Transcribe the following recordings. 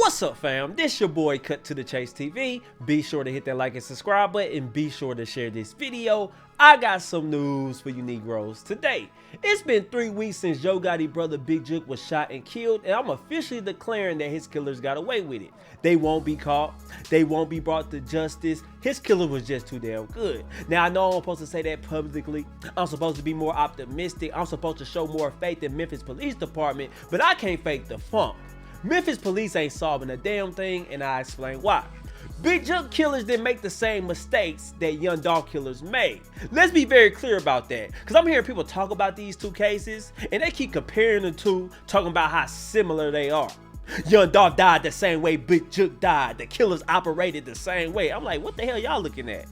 What's up, fam? This your boy Cut to the Chase TV. Be sure to hit that like and subscribe button and be sure to share this video. I got some news for you Negroes today. It's been 3 weeks since Yo Gotti's brother Big Jook was shot and killed, and I'm officially declaring that his killers got away with it. They won't be caught. They won't be brought to justice. His killer was just too damn good. Now, I know I'm supposed to say that publicly. I'm supposed to be more optimistic. I'm supposed to show more faith in Memphis Police Department, but I can't fake the funk. Memphis police ain't solving a damn thing, and I explain why. Big Jook killers didn't make the same mistakes that Young Dolph killers made. Let's be very clear about that, because I'm hearing people talk about these two cases, and they keep comparing the two, talking about how similar they are. Young Dolph died the same way Big Jook died. The killers operated the same way. I'm like, what the hell y'all looking at?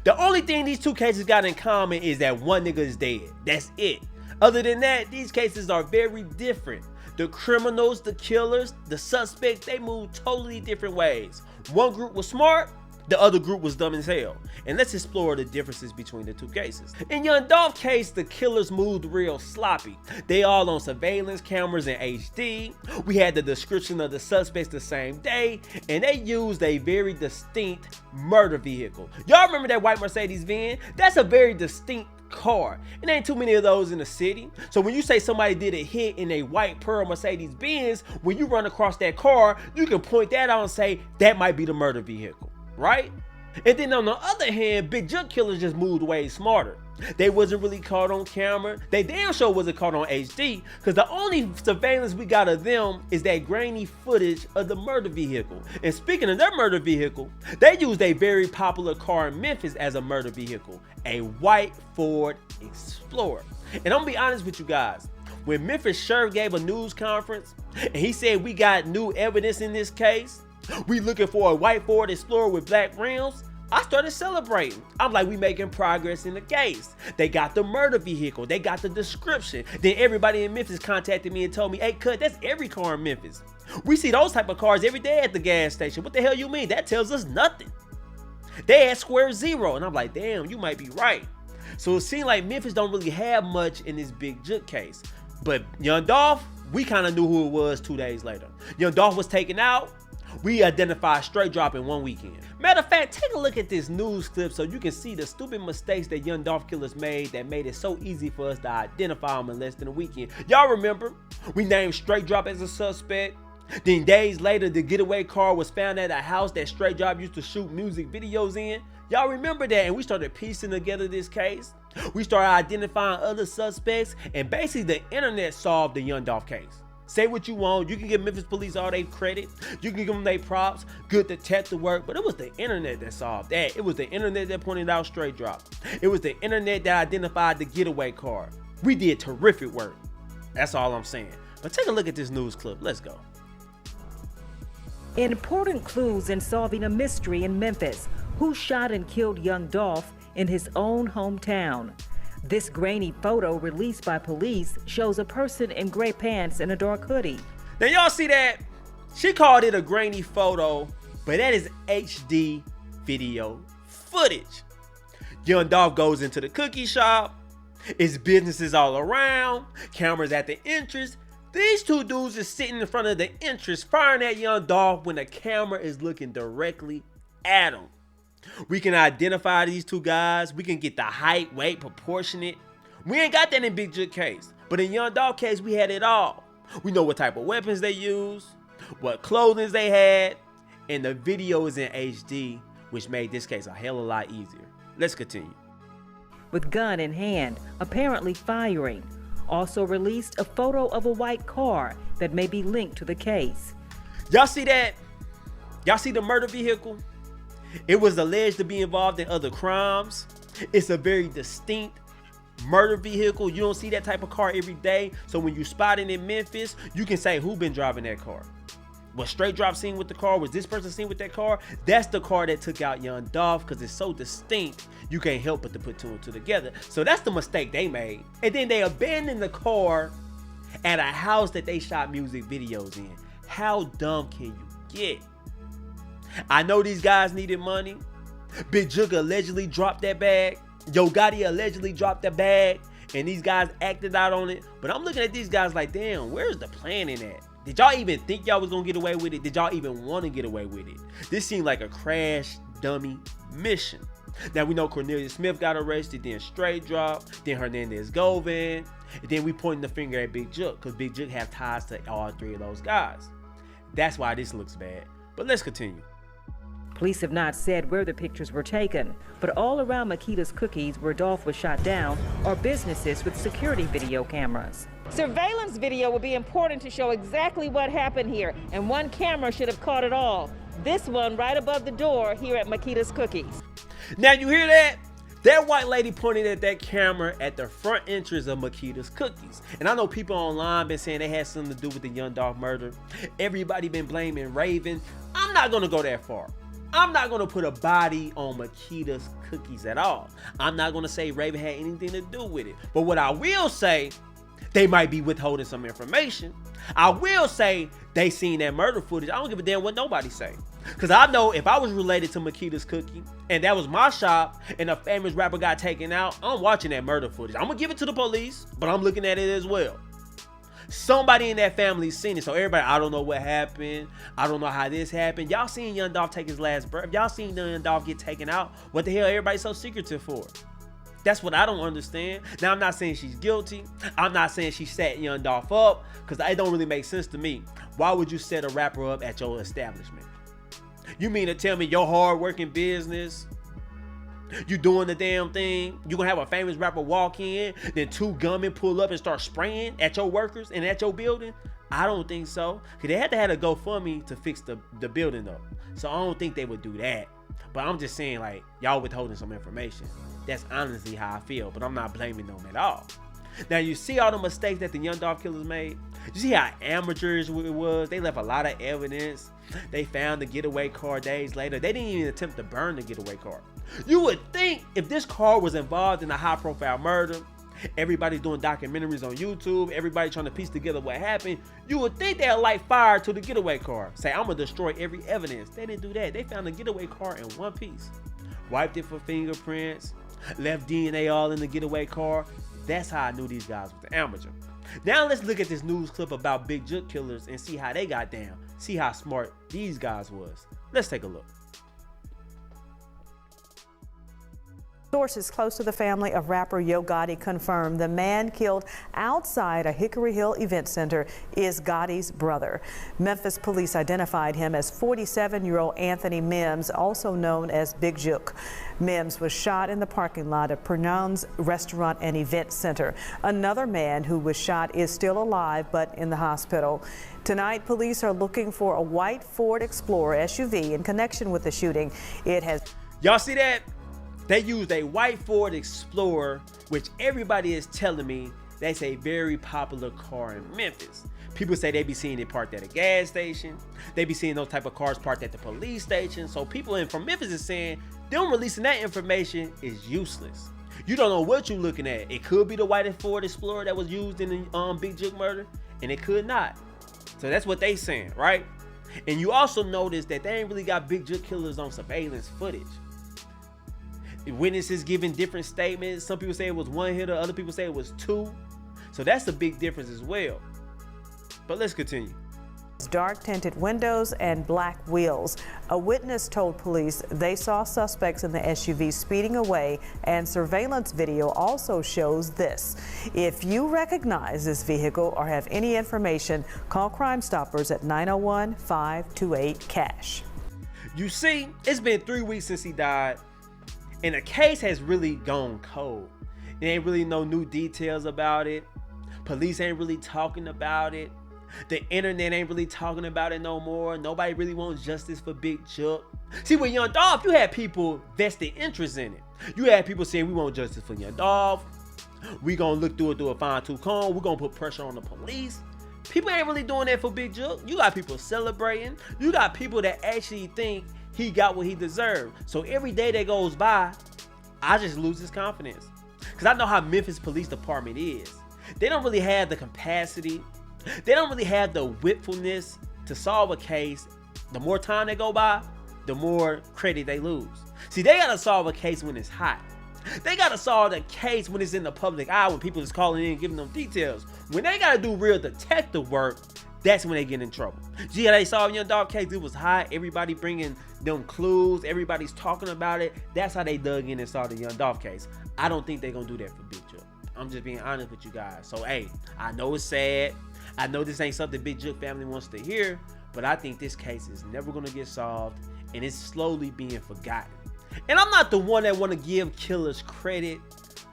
The only thing these two cases got in common is that one nigga is dead. That's it. Other than that, these cases are very different. The criminals, the killers, the suspects, they move totally different ways. One group was smart, the other group was dumb as hell. And let's explore the differences between the two cases. In Young Dolph's case, the killers moved real sloppy. They all on surveillance cameras in HD. We had the description of the suspects the same day, and they used a very distinct murder vehicle. Y'all remember that white Mercedes-Benz? That's a very distinct car. It ain't too many of those in the city. So when you say somebody did a hit in a white pearl Mercedes-Benz, when you run across that car, you can point that out and say that might be the murder vehicle, right? And then on the other hand, Big Jook killers just moved way smarter. They wasn't really caught on camera. They damn sure wasn't caught on HD, because the only surveillance we got of them is that grainy footage of the murder vehicle. And speaking of their murder vehicle, they used a very popular car in Memphis as a murder vehicle, a white Ford Explorer. And I'm gonna be honest with you guys, when Memphis Sheriff gave a news conference and he said we got new evidence in this case, we looking for a white Ford Explorer with black rims, I started celebrating. I'm like, we making progress in the case. They got the murder vehicle. They got the description. Then everybody in Memphis contacted me and told me, hey, Cut, that's every car in Memphis. We see those type of cars every day at the gas station. What the hell you mean? That tells us nothing. They at square zero. And I'm like, damn, you might be right. So it seemed like Memphis don't really have much in this Big Jook case. But Young Dolph, we kind of knew who it was 2 days later. Young Dolph was taken out. We identified straight drop in one weekend. Matter of fact, take a look at this news clip so you can see the stupid mistakes that Young Dolph killers made that made it so easy for us to identify them in less than a weekend. Y'all remember, we named straight drop as a suspect. Then days later, the getaway car was found at a house that straight drop used to shoot music videos in. Y'all remember that, and we started piecing together this case. We started identifying other suspects, and basically the internet solved the Young Dolph case. Say what you want, you can give Memphis police all their credit, you can give them their props, good detective work, but it was the internet that solved that. It was the internet that pointed out straight drop. It was the internet that identified the getaway car. We did terrific work. That's all I'm saying. But take a look at this news clip. Let's go. Important clues in solving a mystery in Memphis. Who shot and killed Young Dolph in his own hometown? This grainy photo released by police shows a person in gray pants and a dark hoodie. Now y'all see that? She called it a grainy photo, but that is HD video footage. Young Dolph goes into the cookie shop. It's businesses all around, cameras at the entrance. These two dudes is sitting in front of the entrance firing at Young Dolph when the camera is looking directly at him. We can identify these two guys. We can get the height, weight, proportionate. We ain't got that in Big Jook case, but in Young Dolph case, we had it all. We know what type of weapons they used, what clothing they had, and the video is in HD, which made this case a hell of a lot easier. Let's continue. With gun in hand, apparently firing. Also released a photo of a white car that may be linked to the case. Y'all see that? Y'all see the murder vehicle? It was alleged to be involved in other crimes. It's a very distinct murder vehicle. You don't see that type of car every day. So when you spot it in Memphis, you can say who been driving that car. Was straight drop seen with the car? Was this person seen with that car? That's the car that took out Young Dolph, because it's so distinct, you can't help but to put two and two together. So that's the mistake they made. And then they abandoned the car at a house that they shot music videos in. How dumb can you get? I know these guys needed money. Big Jook allegedly dropped that bag. Yo Gotti allegedly dropped that bag. And these guys acted out on it. But I'm looking at these guys like, damn, where's the planning at? Did y'all even think y'all was gonna get away with it? Did y'all even want to get away with it? This seemed like a crash dummy mission. Now we know Cornelia Smith got arrested, then Straight Drop, then Hernandez Govan, and then we pointing the finger at Big Jook because Big Jook have ties to all three of those guys. That's why this looks bad. But let's continue. Police have not said where the pictures were taken, but all around Makita's Cookies, where Dolph was shot down, are businesses with security video cameras. Surveillance video will be important to show exactly what happened here, and one camera should have caught it all. This one right above the door here at Makita's Cookies. Now you hear that? That white lady pointed at that camera at the front entrance of Makita's Cookies. And I know people online been saying they had something to do with the Young Dolph murder. Everybody been blaming Raven. I'm not gonna go that far. I'm not gonna put a body on Makita's Cookies at all. I'm not gonna say Raven had anything to do with it. But what I will say, they might be withholding some information. I will say they seen that murder footage. I don't give a damn what nobody say. Cause I know if I was related to Makita's Cookie and that was my shop and a famous rapper got taken out, I'm watching that murder footage. I'm gonna give it to the police, but I'm looking at it as well. Somebody in that family seen it. So everybody, I don't know what happened. I don't know how this happened. Y'all seen Young Dolph take his last breath. Y'all seen Young Dolph get taken out. What the hell everybody so secretive for? That's what I don't understand. Now, I'm not saying she's guilty. I'm not saying she set Young Dolph up, because it don't really make sense to me. Why would you set a rapper up at your establishment? You mean to tell me your hard-working business, you doing the damn thing, you gonna have a famous rapper walk in, then two gunmen pull up and start spraying at your workers and at your building? I don't think so. Because they had to have a GoFundMe to fix the building up. So I don't think they would do that. But I'm just saying, like, y'all withholding some information. That's honestly how I feel, but I'm not blaming them at all. Now, you see all the mistakes that the Young Dolph killers made? You see how amateurs it was? They left a lot of evidence. They found the getaway car days later. They didn't even attempt to burn the getaway car. You would think if this car was involved in a high-profile murder, everybody's doing documentaries on YouTube, everybody trying to piece together what happened, you would think they'd light fire to the getaway car. Say, I'm gonna destroy every evidence. They didn't do that. They found the getaway car in one piece. Wiped it for fingerprints, left DNA all in the getaway car. That's how I knew these guys was the amateur. Now let's look at this news clip about Big Jook killers and see how they got down. See how smart these guys was. Let's take a look. Sources close to the family of rapper Yo Gotti confirmed the man killed outside a Hickory Hill event center is Gotti's brother. Memphis police identified him as 47-year-old Anthony Mims, also known as Big Jook. Mims was shot in the parking lot of Pernod's Restaurant and Event Center. Another man who was shot is still alive but in the hospital. Tonight, police are looking for a white Ford Explorer SUV in connection with the shooting. It has... Y'all see that? They used a white Ford Explorer, which everybody is telling me that's a very popular car in Memphis. People say they be seeing it parked at a gas station. They be seeing those type of cars parked at the police station. So people from Memphis is saying them releasing that information is useless. You don't know what you're looking at. It could be the white Ford Explorer that was used in the Big Jook murder, and it could not. So that's what they saying, right? And you also notice that they ain't really got Big Jook killers on surveillance footage. Witnesses giving different statements. Some people say it was one hitter, other people say it was two. So that's a big difference as well. But let's continue. Dark tinted windows and black wheels. A witness told police they saw suspects in the SUV speeding away, and surveillance video also shows this. If you recognize this vehicle or have any information, call Crime Stoppers at 901-528-CASH. You see, it's been 3 weeks since he died, and the case has really gone cold. There ain't really no new details about it. Police ain't really talking about it. The internet ain't really talking about it no more. Nobody really wants justice for Big Jook. See, with Young Dolph, you had people vested interest in it. You had people saying, we want justice for Young Dolph. We gonna look through it through a fine-tooth comb. We're gonna put pressure on the police. People ain't really doing that for Big Jook. You got people celebrating. You got people that actually think he got what he deserved. So every day that goes by, I just lose his confidence. Because I know how Memphis Police Department is. They don't really have the capacity. They don't really have the whipfulness to solve a case. The more time they go by, the more credit they lose. See, they gotta solve a case when it's hot. They gotta solve the case when it's in the public eye, when people is calling in and giving them details. When they gotta do real detective work, That's when they get in trouble. See how they solved Young Dolph case? It was hot. Everybody bringing them clues. Everybody's talking about it. That's how they dug in and solved the Young Dolph case. I don't think they're going to do that for Big Jook. I'm just being honest with you guys. So, hey, I know it's sad. I know this ain't something Big Jook family wants to hear, but I think this case is never going to get solved, and it's slowly being forgotten. And I'm not the one that want to give killers credit,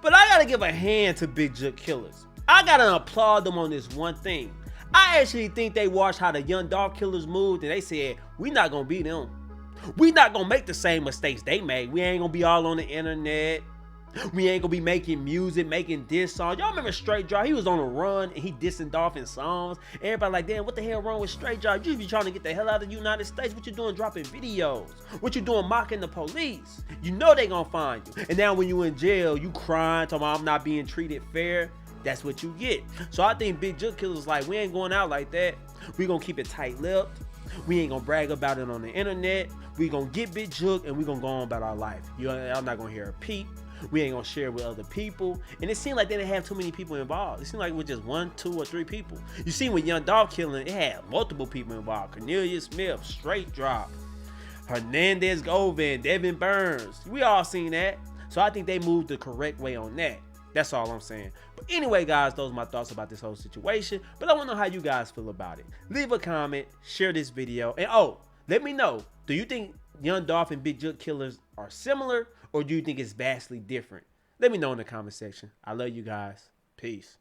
but I got to give a hand to Big Jook killers. I got to applaud them on this one thing. I actually think they watched how the Young Dolph killers moved, and they said, we not going to be them. We not going to make the same mistakes they made. We ain't going to be all on the internet. We ain't gonna be making music, making diss songs. Y'all remember Straight Drop? He was on a run and he dissing Dolph in songs. Everybody like, damn, what the hell wrong with Straight Drop? You be trying to get the hell out of the United States. What you doing dropping videos? What you doing mocking the police? You know they gonna find you. And now when you in jail, you crying, talking about I'm not being treated fair. That's what you get. So I think Big Jook killers like, we ain't going out like that. We gonna keep it tight-lipped. We ain't gonna brag about it on the internet. We gonna get Big Jook and we gonna go on about our life. Y'all not gonna hear a peep. We ain't gonna share with other people. And it seemed like they didn't have too many people involved. It seemed like with just 1, 2, or 3 people. You see with Young Dolph killing, it had multiple people involved. Cornelius Smith, Straight Drop, Hernandez Govan, Devin Burns. We all seen that. So I think they moved the correct way on that. That's all I'm saying. But anyway, guys, those are my thoughts about this whole situation. But I want to know how you guys feel about it. Leave a comment, share this video, and let me know. Do you think Young Dolph and Big Jook killers are similar, or do you think it's vastly different? Let me know in the comment section. I love you guys. Peace.